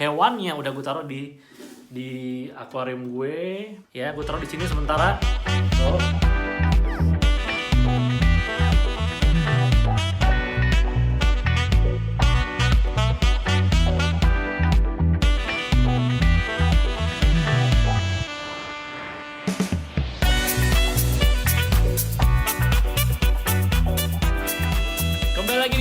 hewannya udah gue taruh di akuarium gue. Ya, gue taruh di sini sementara. Tuh.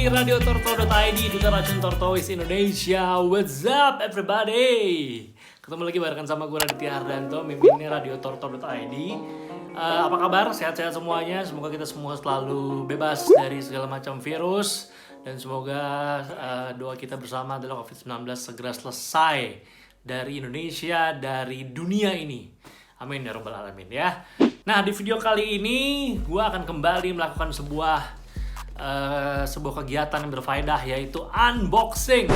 Di Radio Torto.id, Duta Racun Tortoise Indonesia. What's up everybody? Ketemu lagi barengan sama gue Raditya Hardanto, mimpinnya Radio Torto.id. Apa kabar? Sehat-sehat semuanya. Semoga kita semua selalu bebas dari segala macam virus. Dan semoga doa kita bersama adalah COVID-19 segera selesai dari Indonesia, dari dunia ini. Amin ya rabbal alamin ya. Nah, di video kali ini gue akan kembali melakukan sebuah kegiatan yang berfaedah, yaitu unboxing.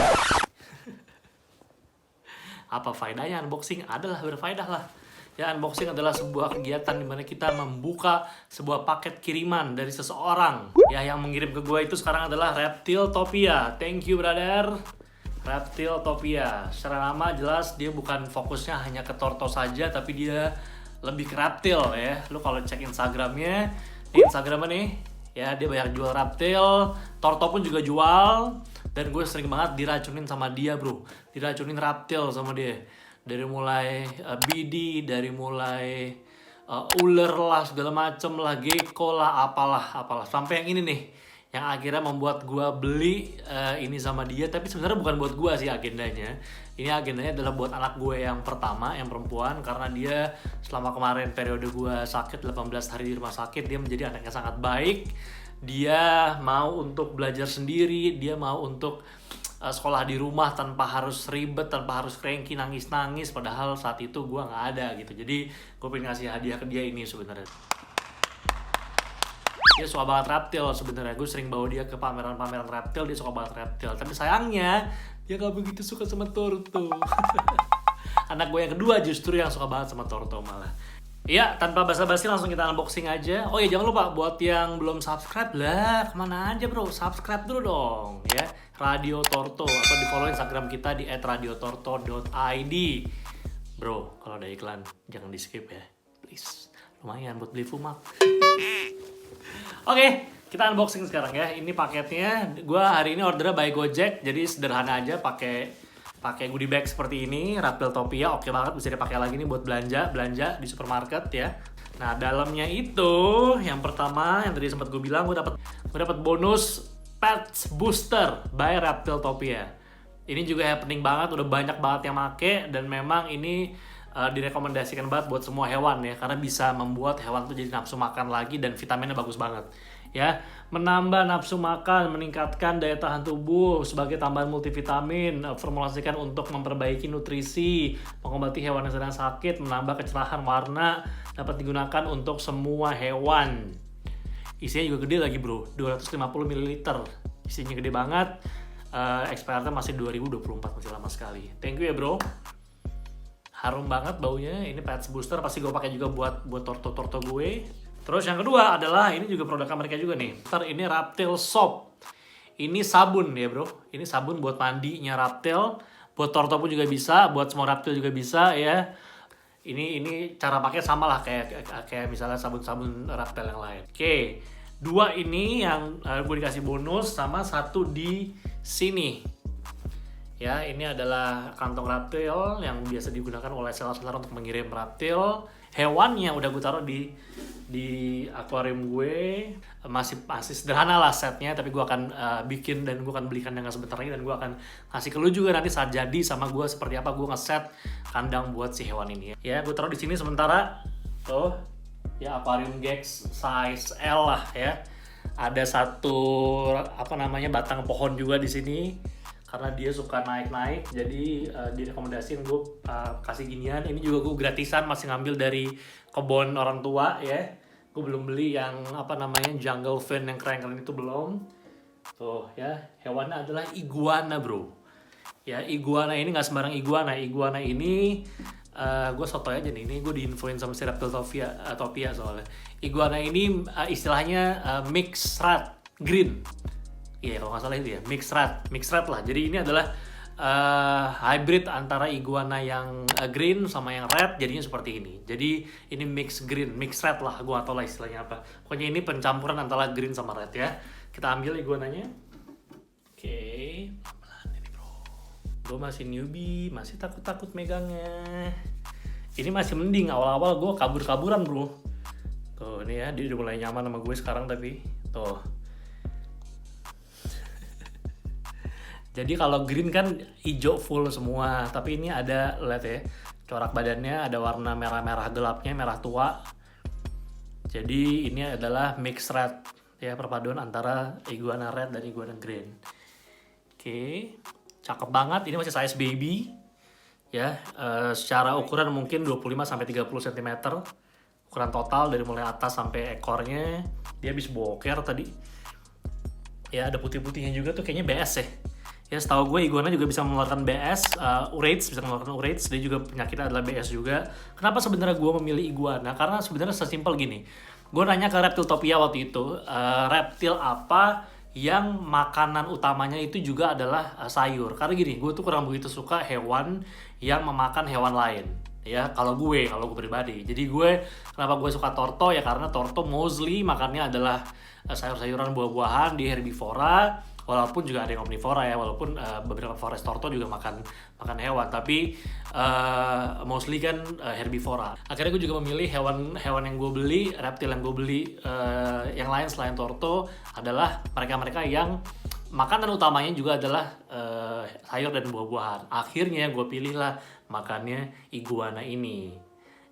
Apa faedahnya unboxing? Adalah berfaedah lah. Ya, unboxing adalah sebuah kegiatan di mana kita membuka sebuah paket kiriman dari seseorang. Ya, yang mengirim ke gue itu sekarang adalah Reptiltopia. Thank you brother. Reptiltopia. Secara nama jelas dia bukan fokusnya hanya ke torto saja, tapi dia lebih ke reptil ya. Lu kalau cek Instagramnya, Instagramnya nih, ya dia banyak jual reptil, torto pun juga jual. Dan gue sering banget diracunin sama dia bro. Diracunin reptil sama dia. Dari mulai BD, dari mulai ular lah, segala macem lah, gecko lah, apalah. Sampai yang ini nih, yang akhirnya membuat gue beli ini sama dia. Tapi sebenarnya bukan buat gue sih agendanya. Ini agendanya adalah buat anak gue yang pertama, yang perempuan. Karena dia selama kemarin periode gue sakit 18 hari di rumah sakit, dia menjadi anak yang sangat baik. Dia mau untuk belajar sendiri, dia mau untuk sekolah di rumah tanpa harus ribet, tanpa harus cranky, nangis-nangis. Padahal saat itu gue gak ada gitu. Jadi gue pengen ngasih hadiah ke dia ini sebenarnya. Dia suka banget reptil sebenarnya. Gue sering bawa dia ke pameran-pameran reptil, dia suka banget reptil. Tapi sayangnya dia gak begitu suka sama torto. Anak gue yang kedua justru yang suka banget sama torto malah. Iya, tanpa basa-basi langsung kita unboxing aja. Oh ya, jangan lupa buat yang belum subscribe lah, kemana aja bro, subscribe dulu dong ya, Radio Torto, atau di follow Instagram kita di @radiotorto.id. Bro, kalau ada iklan jangan di skip ya, please. Lumayan buat beli fumak. Oke, kita unboxing sekarang ya. Ini paketnya, gue hari ini ordernya by Gojek, jadi sederhana aja, pakai goodie bag seperti ini. Reptiltopia oke banget, bisa dipakai lagi nih buat belanja di supermarket ya. Nah, dalamnya itu yang pertama yang tadi sempat gue bilang, gue dapat bonus Pets Booster by Reptiltopia. Ini juga happening banget, udah banyak banget yang make, dan memang ini direkomendasikan banget buat semua hewan ya, karena bisa membuat hewan tuh jadi nafsu makan lagi, dan vitaminnya bagus banget ya, menambah nafsu makan, meningkatkan daya tahan tubuh sebagai tambahan multivitamin, formulasikan untuk memperbaiki nutrisi, mengobati hewan yang sedang sakit, menambah kecerahan warna, dapat digunakan untuk semua hewan. Isinya juga gede lagi bro, 250 ml, isinya gede banget. Expirednya masih 2024, masih lama sekali. Thank you ya bro. Harum banget baunya. Ini Pets Booster pasti gue pakai juga buat torto gue. Terus yang kedua adalah, ini juga produk Amerika juga nih. Ini Reptil Soap. Ini sabun ya bro. Ini sabun buat mandinya reptil. Buat torto pun juga bisa, buat semua reptil juga bisa ya. Ini cara pakai sama lah kayak misalnya sabun-sabun reptil yang lain. Oke, dua ini yang gue dikasih bonus, sama satu di sini. Ya, ini adalah kantong reptil yang biasa digunakan oleh seller-seller untuk mengirim reptil. Hewannya udah gue taruh di akuarium gue. Masih sederhana lah setnya, tapi gue akan bikin dan gue akan belikan dengan sebentar lagi, dan gue akan kasih ke lu juga nanti saat jadi sama gue seperti apa gue ngeset kandang buat si hewan ini ya. Gue taruh di sini sementara. Tuh ya, aquarium Gex size L lah ya. Ada satu batang pohon juga di sini. Karena dia suka naik-naik, jadi direkomendasiin gue kasih ginian. Ini juga gue gratisan, masih ngambil dari kebun orang tua ya. Gue belum beli yang jungle fan yang keren-keren itu, belum. Tuh ya, hewannya adalah iguana bro. Ya, iguana ini nggak sembarang iguana. Iguana ini gue sotoy aja nih. Ini gue diinfoin sama si Reptiltopia soalnya. Iguana ini istilahnya mixed rat green. Iya, kalau nggak salah itu ya, mixed rat lah. Jadi ini adalah hybrid antara iguana yang green sama yang red, jadinya seperti ini. Jadi ini mix green, mix red lah, gue atau lah istilahnya apa. Pokoknya ini pencampuran antara green sama red ya. Kita ambil iguananya. Oke, pelan-pelan ini bro. Gue masih newbie, masih takut-takut megangnya. Ini masih mending, awal-awal gue kabur-kaburan bro. Tuh ini ya, dia udah mulai nyaman sama gue sekarang tapi tuh. Jadi kalau green kan hijau full semua, tapi ini ada, lihat ya, corak badannya ada warna merah-merah gelapnya, merah tua. Jadi ini adalah mix red ya, perpaduan antara iguana red dan iguana green. Oke, cakep banget. Ini masih size baby ya. Secara ukuran mungkin 25 sampai 30 cm. Ukuran total dari mulai atas sampai ekornya. Dia habis boker tadi. Ya, ada putih-putihnya juga tuh, kayaknya BS ya. Ya, setahu gue iguana juga bisa mengeluarkan BS, urates, bisa mengeluarkan urates. Dia juga penyakitnya adalah BS juga. Kenapa sebenarnya gue memilih iguana? Karena sebenarnya sesimpel gini. Gue nanya ke Reptiltopia waktu itu, reptil apa yang makanan utamanya itu juga adalah sayur. Karena gini, gue tuh kurang begitu suka hewan yang memakan hewan lain. Ya, kalau gue pribadi. Jadi kenapa gue suka torto ya, karena torto mostly makannya adalah sayur-sayuran, buah-buahan, di herbivora. Walaupun juga ada yang omnivora ya, walaupun beberapa forest torto juga makan hewan, tapi mostly kan herbivora. Akhirnya gue juga memilih hewan yang gue beli, reptil yang gue beli yang lain selain torto adalah mereka-mereka yang makanan utamanya juga adalah sayur dan buah-buahan. Akhirnya gue pilihlah makannya iguana ini.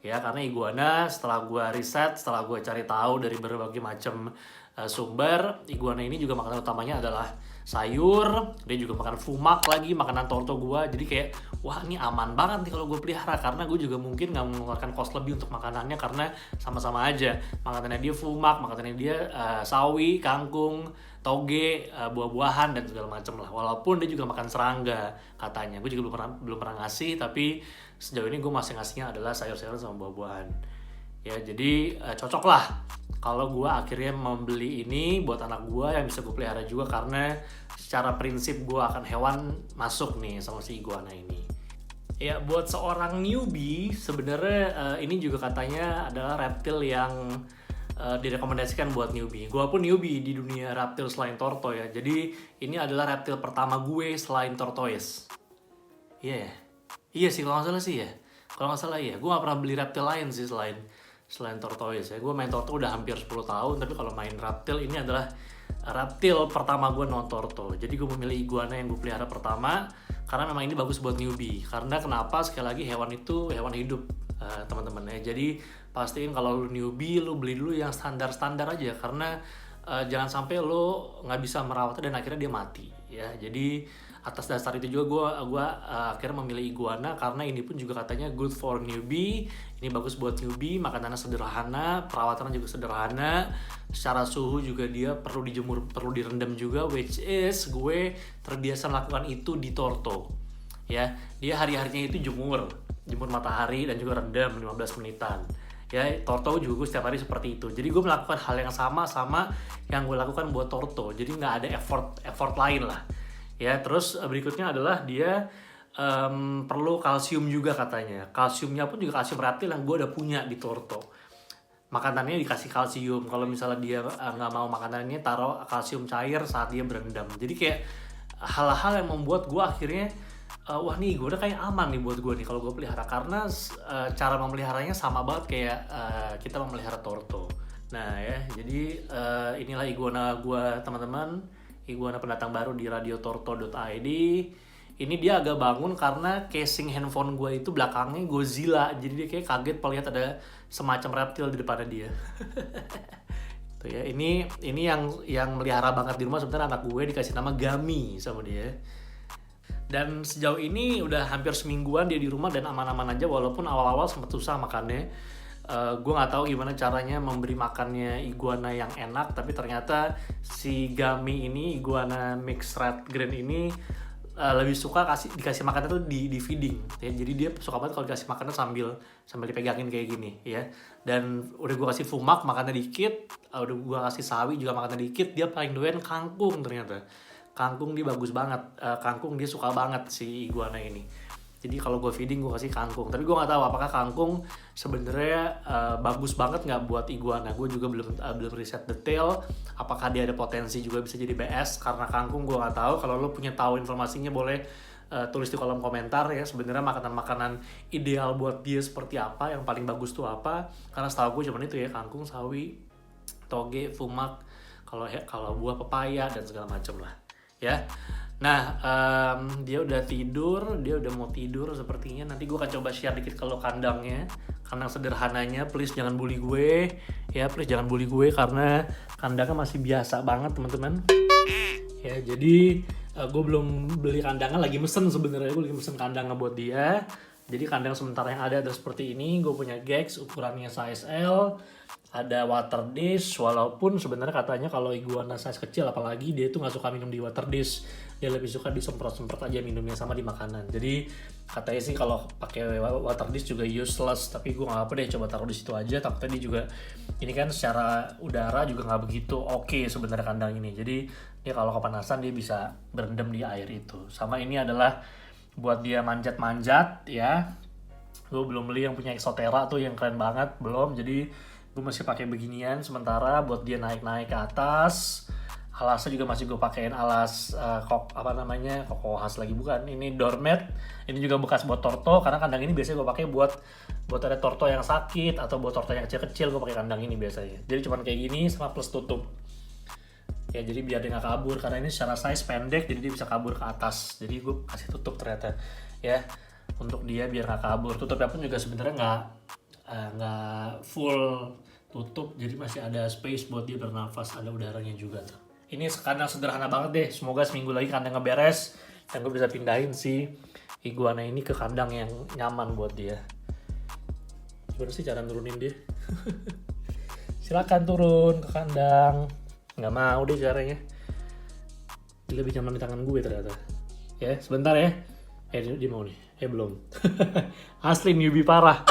Ya, karena iguana setelah gue riset, setelah gue cari tahu dari berbagai macam sumber, iguana ini juga makanan utamanya adalah sayur. Dia juga makan fumak lagi, makanan torto gue. Jadi kayak, wah ini aman banget nih kalau gue pelihara, karena gue juga mungkin nggak mengeluarkan cost lebih untuk makanannya, karena sama-sama aja. Makanannya dia fumak, makanannya dia sawi, kangkung, toge, buah-buahan dan segala macam lah. Walaupun dia juga makan serangga katanya. Gue juga belum pernah ngasih, tapi sejauh ini gue masih ngasihnya adalah sayur-sayuran sama buah-buahan. Ya, jadi cocok lah kalau gue akhirnya membeli ini buat anak gue yang bisa gue pelihara juga, karena secara prinsip gue akan hewan masuk nih sama si iguana ini. Ya, buat seorang newbie sebenarnya ini juga katanya adalah reptil yang direkomendasikan buat newbie. Gue pun newbie di dunia reptil selain torto ya. Jadi ini adalah reptil pertama gue selain tortoise. Iya ya? Iya sih kalau nggak salah sih ya. Kalau nggak salah iya. Gue nggak pernah beli reptil lain sih selain tortoise ya. Gue main torto udah hampir 10 tahun, tapi kalau main reptil ini adalah reptil pertama gue non torto. Jadi gue memilih iguana yang gue pelihara pertama karena memang ini bagus buat newbie. Karena kenapa? Sekali lagi hewan itu hewan hidup teman-teman ya. Jadi pastiin kalau lu newbie lu beli dulu yang standar-standar aja, karena jangan sampai lu nggak bisa merawatnya dan akhirnya dia mati ya. Jadi atas dasar itu juga gue akhirnya memilih iguana, karena ini pun juga katanya good for newbie. Ini bagus buat newbie, makanannya sederhana, perawatannya juga sederhana, secara suhu juga dia perlu dijemur, perlu direndam juga, which is gue terbiasa melakukan itu di torto ya. Dia hari-harinya itu jemur matahari dan juga rendam 15 menitan ya. Torto juga gue setiap hari seperti itu. Jadi gue melakukan hal yang sama yang gue lakukan buat torto, jadi nggak ada effort lain lah ya. Terus berikutnya adalah dia perlu kalsium juga katanya. Kalsiumnya pun juga kalsium reptil yang gue udah punya di torto. Makanannya dikasih kalsium. Kalau misalnya dia nggak mau makanannya, taruh kalsium cair saat dia berendam. Jadi kayak hal-hal yang membuat gue akhirnya wah nih gue udah kayak aman nih buat gue nih kalau gue pelihara, karena cara memeliharanya sama banget kayak kita memelihara torto. Nah ya, jadi inilah iguana gue teman-teman, iguana pendatang baru di radiotorto.id. Ini dia agak bangun karena casing handphone gue itu belakangnya Godzilla, jadi dia kayak kaget pas lihat ada semacam reptil di depannya dia. Tuh ya, ini yang melihara banget di rumah sebenarnya anak gue, dikasih nama Gami sama dia. Dan sejauh ini udah hampir semingguan dia di rumah dan aman-aman aja, walaupun awal-awal sempat susah makannya. Gue nggak tahu gimana caranya memberi makannya iguana yang enak, tapi ternyata si Gami ini, iguana mixed red green ini lebih suka dikasih makannya tuh di feeding ya. Jadi dia suka banget kalau dikasih makannya sambil dipegangin kayak gini ya. Dan udah gue kasih fumak makannya dikit, udah gue kasih sawi juga makannya dikit, dia paling doyan kangkung ternyata. Kangkung dia bagus banget, kangkung dia suka banget si iguana ini. Jadi kalau gue feeding gue kasih kangkung. Tapi gue nggak tahu apakah kangkung sebenarnya bagus banget nggak buat iguana. Gue juga belum riset detail. Apakah dia ada potensi juga bisa jadi BS karena kangkung, gue nggak tahu. Kalau lo punya tahu informasinya boleh tulis di kolom komentar ya. Sebenarnya makanan-makanan ideal buat dia seperti apa, yang paling bagus tuh apa? Karena setahu gue cuma itu ya, kangkung, sawi, toge, fumak. Kalau buah pepaya dan segala macam lah ya. Nah, dia udah mau tidur sepertinya. Nanti gue akan coba share dikit kalau kandang sederhananya. Please jangan bully gue, ya please jangan bully gue karena kandangnya masih biasa banget teman-teman. Ya jadi gue belum beli kandangnya, lagi mesen sebenarnya. Gue lagi mesen kandangnya buat dia. Jadi kandang sementara yang ada seperti ini. Gue punya Gex ukurannya size L. Ada water dish, walaupun sebenarnya katanya kalau iguana size kecil apalagi dia tuh nggak suka minum di water dish, dia lebih suka disemprot-semprot aja minumnya sama di makanan. Jadi katanya sih kalau pakai water dish juga useless, tapi gue nggak apa deh, coba taruh di situ aja. Takutnya dia juga ini kan secara udara juga nggak begitu oke sebenarnya kandang ini. Jadi dia kalau kepanasan dia bisa berendam di air itu. Sama ini adalah buat dia manjat-manjat ya. Gue belum beli yang punya Exotera tuh yang keren banget, belum. Jadi gue masih pakai beginian sementara buat dia naik-naik ke atas. Alasnya juga masih gue pakein alas koko khas lagi, bukan, ini doormat. Ini juga bekas buat torto, karena kandang ini biasanya gue pakai buat ada torto yang sakit atau buat torto yang kecil-kecil, gue pakai kandang ini biasanya. Jadi cuman kayak gini sama plus tutup. Ya jadi biar dia nggak kabur, karena ini secara size pendek jadi dia bisa kabur ke atas. Jadi gue kasih tutup ternyata ya untuk dia biar nggak kabur. Tutupnya pun juga sebenarnya nggak full tutup, jadi masih ada space buat dia bernafas, ada udaranya juga tuh. Ini kandang sederhana banget deh. Semoga seminggu lagi kandangnya beres dan gue bisa pindahin si iguana ini ke kandang yang nyaman buat dia. Gimana sih cara nurunin dia? Silakan turun ke kandang. Nggak mau deh caranya. Dia lebih nyaman di tangan gue ternyata. Ya sebentar ya. Dia mau nih. Belum. Asli newbie parah.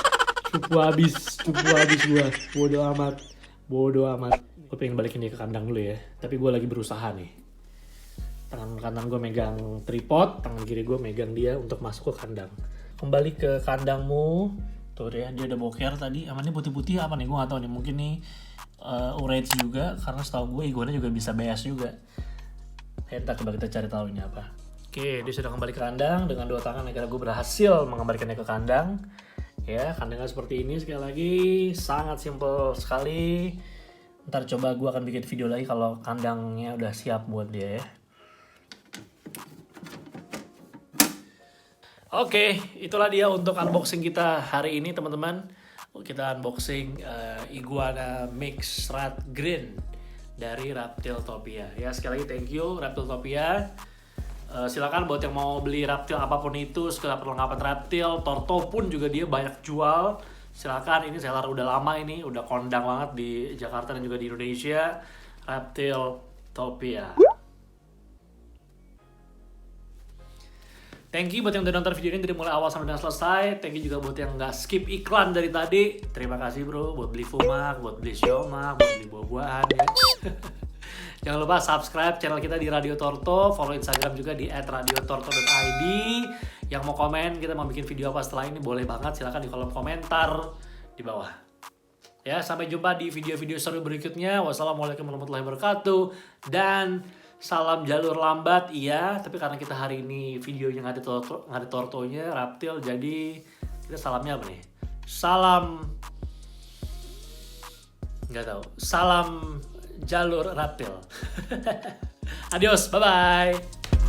Cupu habis gue. Bodoh amat. Gue pengen balikin dia ke kandang dulu ya. Tapi gue lagi berusaha nih. Tangan kanan gue megang tripod, tangan kiri gue megang dia untuk masuk ke kandang. Kembali ke kandangmu. Tuh dia udah boker tadi. Amannya putih-putih apa nih? Gue gak tahu nih. Mungkin nih urage juga. Karena setahu gue iguana juga bisa beas juga. Ntar coba kita cari tahu ini apa. Oke, dia sudah kembali ke kandang. Dengan 2 tangan akhirnya gue berhasil mengembalikannya ke kandang. Ya, kandangnya seperti ini sekali lagi, sangat simple sekali. Ntar coba gue akan bikin video lagi kalau kandangnya udah siap buat dia ya. Oke, itulah dia untuk unboxing kita hari ini teman-teman. Kita unboxing iguana mix rat green dari Reptiltopia. Ya, sekali lagi thank you Reptiltopia. Silakan buat yang mau beli reptil apapun itu, segala perlengkapan reptil, torto pun juga dia banyak jual. Silakan, ini seller udah lama, ini udah kondang banget di Jakarta dan juga di Indonesia. Reptiltopia. Thank you buat yang udah nonton video ini dari mulai awal sampai dengan selesai. Thank you juga buat yang nggak skip iklan dari tadi. Terima kasih bro, buat beli fumak, buat beli siomay, buat beli buah-buahan ya. Jangan lupa subscribe channel kita di Radio Torto, follow Instagram juga di @radiotorto.id. Yang mau komen, kita mau bikin video apa setelah ini, boleh banget, silahkan di kolom komentar di bawah. Ya, sampai jumpa di video-video seru berikutnya. Wassalamualaikum warahmatullahi wabarakatuh. Dan salam jalur lambat, iya. Tapi karena kita hari ini videonya nggak ada tortonya, reptil, jadi kita salamnya apa nih? Nggak tahu. Salam jalur reptil. Adios, bye-bye.